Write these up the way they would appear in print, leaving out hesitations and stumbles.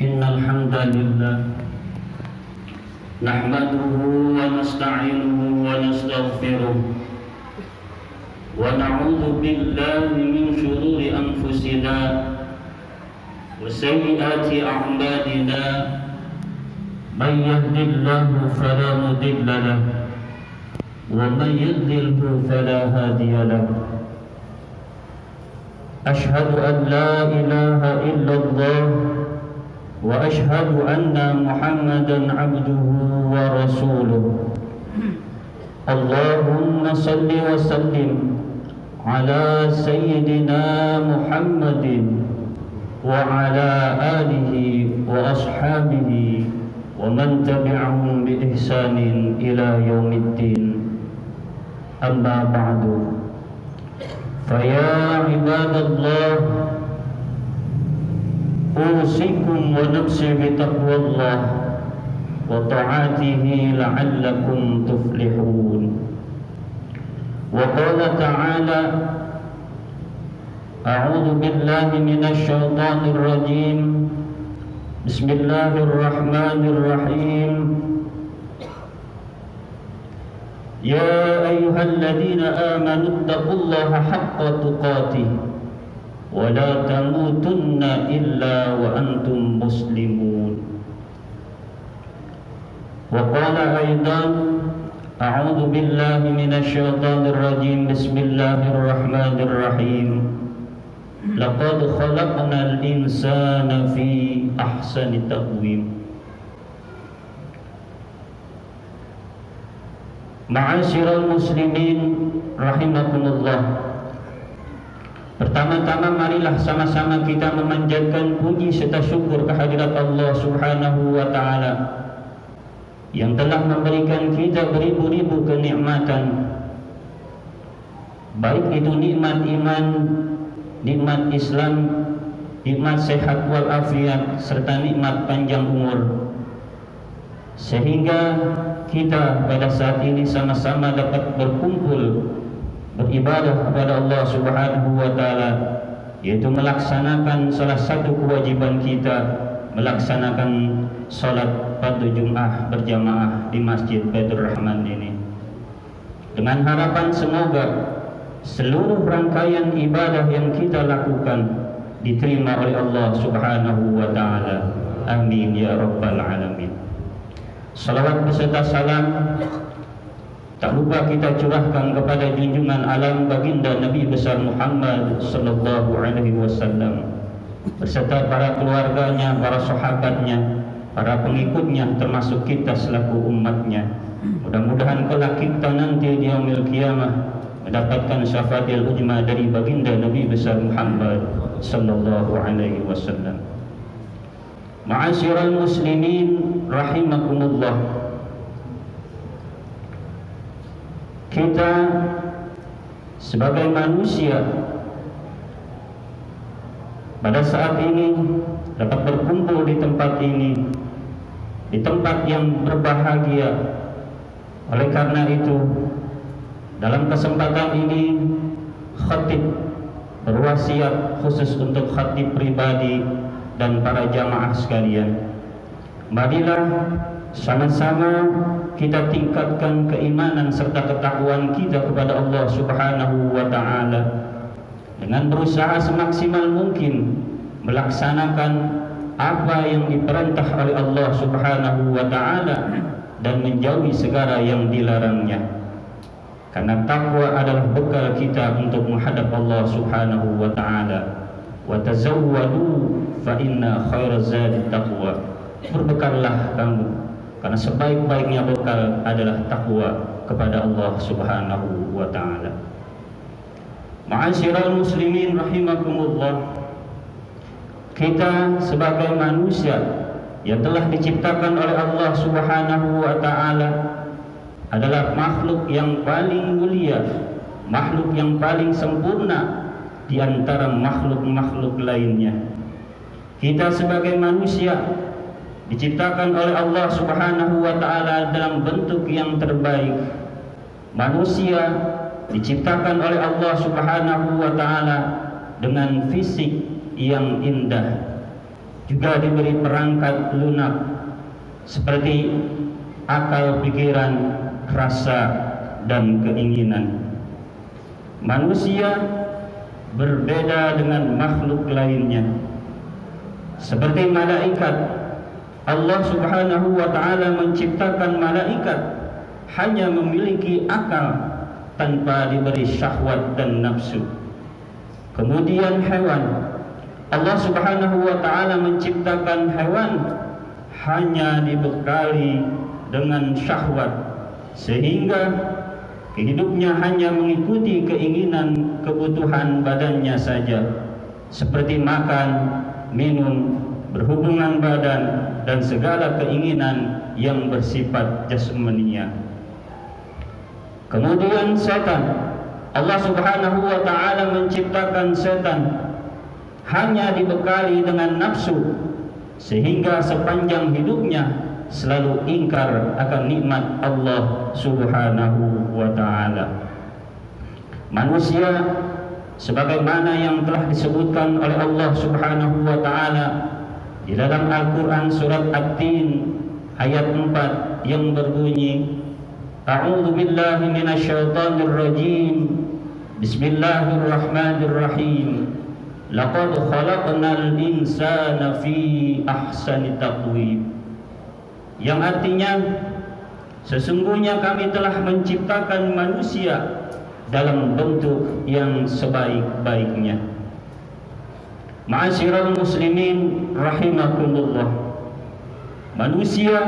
إن الحمد لله نحمده ونستعينه ونستغفره ونعوذ بالله من شرور أنفسنا وسيئات أعمالنا من يهد الله فلا مضل له ومن يضلل فلا هادي له أشهد أن لا إله إلا الله وأشهد أن محمدا عبده ورسوله اللهم صل وسلم على سيدنا محمد وعلى آله وأصحابه ومن تبعهم بإحسان إلى يوم الدين أما بعد فيا عباد الله أوصيكم ونفسي بتقوى الله وطاعته لعلكم تفلحون وقال تعالى أعوذ بالله من الشيطان الرجيم بسم الله الرحمن الرحيم يا أيها الذين آمنوا اتقوا الله حق تقاته ولا تموتن إلا وأنتم مسلمون وقال أيضا أعوذ بالله من الشيطان الرجيم بسم الله الرحمن الرحيم لقد خلقنا الإنسان في أحسن تقويم Ma'asyiral muslimin rahimakumullah. Pertama-tama marilah sama-sama kita memanjatkan puji serta syukur kehadirat Allah Subhanahu wa taala yang telah memberikan kita beribu-ribu kenikmatan, baik itu nikmat iman, nikmat Islam, nikmat sehat walafiat serta nikmat panjang umur, sehingga kita pada saat ini sama-sama dapat berkumpul beribadah kepada Allah Subhanahu wa taala, yaitu melaksanakan salah satu kewajiban kita, melaksanakan salat fardu Jumat berjamaah di Masjid Baitur Rahman ini, dengan harapan semoga seluruh rangkaian ibadah yang kita lakukan diterima oleh Allah Subhanahu wa taala. Amin ya rabbal alamin. Salawat beserta salam tak lupa kita curahkan kepada junjungan alam baginda Nabi besar Muhammad sallallahu alaihi wasallam beserta para keluarganya, para sahabatnya, para pengikutnya, termasuk kita selaku umatnya. Mudah-mudahan kelak kita nanti di yaumil qiyamah mendapatkan syafaatul ujma dari baginda Nabi besar Muhammad sallallahu alaihi wasallam. Ma'asyiral muslimin rahimakumullah. Kita sebagai manusia pada saat ini dapat berkumpul di tempat ini, di tempat yang berbahagia. Oleh karena itu, dalam kesempatan ini khatib berwasiat khusus untuk khatib pribadi dan para jamaah sekalian. Marilah sama-sama kita tingkatkan keimanan serta ketakwaan kita kepada Allah Subhanahu wa taala dengan berusaha semaksimal mungkin melaksanakan apa yang diperintah oleh Allah Subhanahu wa taala dan menjauhi segala yang dilarangnya. Karena takwa adalah bekal kita untuk menghadap Allah Subhanahu wa taala. Wa tazawwadu fa inna khairaz zadi taqwa. Berbekallah kamu, karena sebaik-baiknya bekal adalah takwa kepada Allah Subhanahu wa taala. Ma'asyiral muslimin rahimakumullah. Kita sebagai manusia yang telah diciptakan oleh Allah Subhanahu wa taala adalah makhluk yang paling mulia, makhluk yang paling sempurna di antara makhluk-makhluk lainnya. Kita sebagai manusia diciptakan oleh Allah Subhanahu wa taala dalam bentuk yang terbaik. Manusia diciptakan oleh Allah Subhanahu wa taala dengan fisik yang indah, juga diberi perangkat lunak seperti akal, pikiran, rasa, dan keinginan. Manusia berbeda dengan makhluk lainnya. Seperti malaikat, Allah Subhanahu wa ta'ala menciptakan malaikat hanya memiliki akal tanpa diberi syahwat dan nafsu. Kemudian hewan, Allah Subhanahu wa ta'ala menciptakan hewan hanya dibekali dengan syahwat, sehingga hidupnya hanya mengikuti keinginan kebutuhan badannya saja, seperti makan, minum, berhubungan badan, dan segala keinginan yang bersifat jasmania. Kemudian setan, Allah Subhanahu wa ta'ala menciptakan setan hanya dibekali dengan nafsu, sehingga sepanjang hidupnya selalu ingkar akan nikmat Allah Subhanahu wa ta'ala. Manusia sebagaimana yang telah disebutkan oleh Allah Subhanahu wa ta'ala di dalam Al-Quran surat At-Tin ayat 4 yang berbunyi, A'udzu billahi minasyaitonir rajim. Bismillahirrahmanirrahim. Laqad khalaqnal insana fi ahsani taqwim. Yang artinya, sesungguhnya kami telah menciptakan manusia dalam bentuk yang sebaik-baiknya. Ma'asyiral muslimin rahimakumullah. Manusia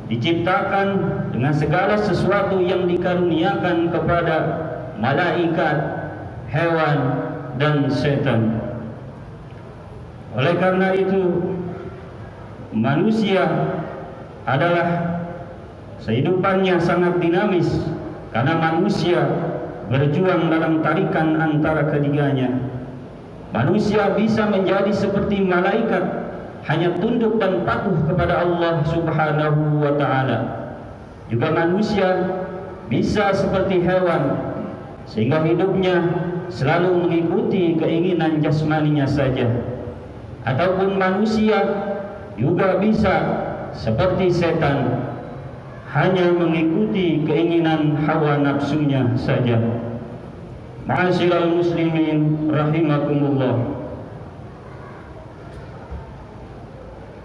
diciptakan dengan segala sesuatu yang dikaruniakan kepada malaikat, hewan, dan setan. Oleh karena itu, manusia adalah kehidupannya sangat dinamis, karena manusia berjuang dalam tarikan antara ketiganya. Manusia bisa menjadi seperti malaikat, hanya tunduk dan patuh kepada Allah Subhanahu wa ta'ala. Juga manusia bisa seperti hewan, sehingga hidupnya selalu mengikuti keinginan jasmaninya saja. Ataupun manusia juga bisa seperti setan, hanya mengikuti keinginan hawa nafsunya saja. Ma'asyiral muslimin rahimakumullah.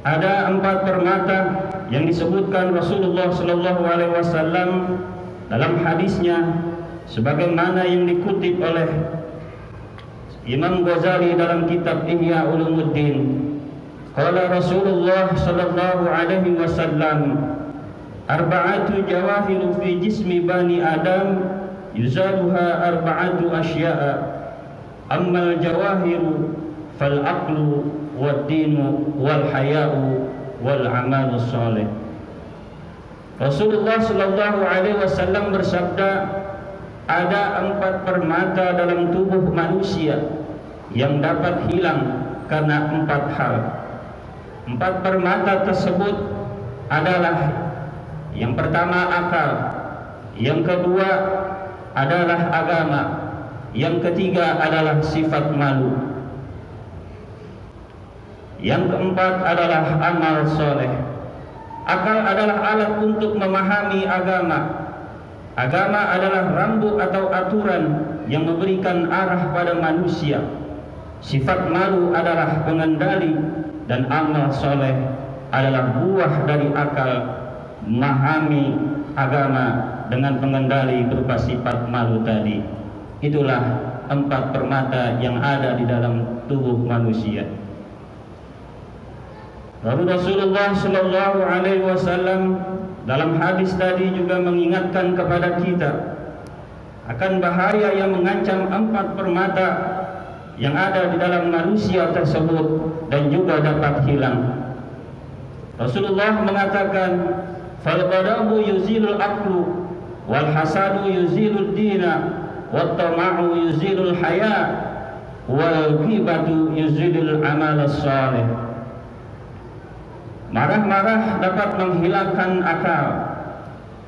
Ada 4 permata yang disebutkan Rasulullah sallallahu alaihi wasallam dalam hadisnya, sebagaimana yang dikutip oleh Imam Ghazali dalam kitab Ihya Ulumuddin. Qala Rasulullah sallallahu alaihi wasallam, arba'atu jawahiru fi jismi bani Adam yuzaluha arba'atu asya'a, ammal jawahiru fal aqlu wad dinu wal haya'u wal amalu salih. Rasulullah sallallahu alaihi wasallam bersabda, ada 4 permata dalam tubuh manusia yang dapat hilang karena 4 hal. 4 permata tersebut adalah, yang pertama akal, yang kedua adalah agama, yang ketiga adalah sifat malu, yang keempat adalah amal soleh. Akal adalah alat untuk memahami agama. Agama adalah rambu atau aturan yang memberikan arah pada manusia. Sifat malu adalah pengendali, dan amal soleh adalah buah dari akal memahami agama dengan pengendali berupa sifat malu tadi. Itulah 4 permata yang ada di dalam tubuh manusia. Lalu Rasulullah sallallahu alaihi wasallam dalam hadis tadi juga mengingatkan kepada kita akan bahaya yang mengancam 4 permata yang ada di dalam manusia tersebut dan juga dapat hilang. Rasulullah mengatakan, fal ghadabu yuzilul aqlu, wal hasadu yuzilud dina, wat tama'u yuzilul haya, wal ghibatu yuzilul amal salih. Marah-marah dapat menghilangkan akal,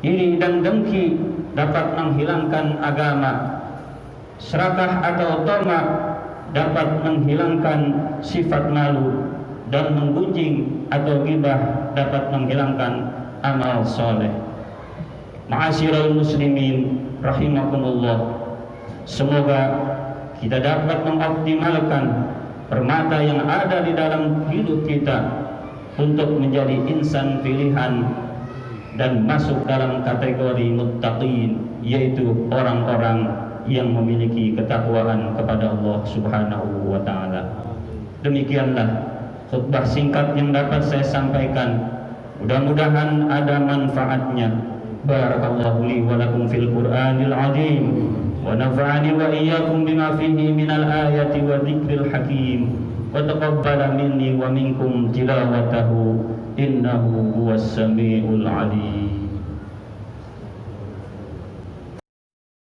iri dan dengki dapat menghilangkan agama, serakah atau tamak dapat menghilangkan sifat malu, dan menggunjing atau ghibah dapat menghilangkan amal soleh. Ma'asyiral muslimin rahimakumullah, semoga kita dapat mengoptimalkan permata yang ada di dalam hidup kita untuk menjadi insan pilihan dan masuk dalam kategori muttaqin, yaitu orang-orang yang memiliki ketakwaan kepada Allah Subhanahu wa taala. Demikianlah khutbah singkat yang dapat saya sampaikan. Mudah-mudahan ada manfaatnya. Barakallahu li wa lakum fil Qur'anil azim wa nafa'ani wa iyyakum bima fihi minal ayati wa dzikril hakim wa taqabbala minni wa minkum tilawatahu innahu huwas samiul alim.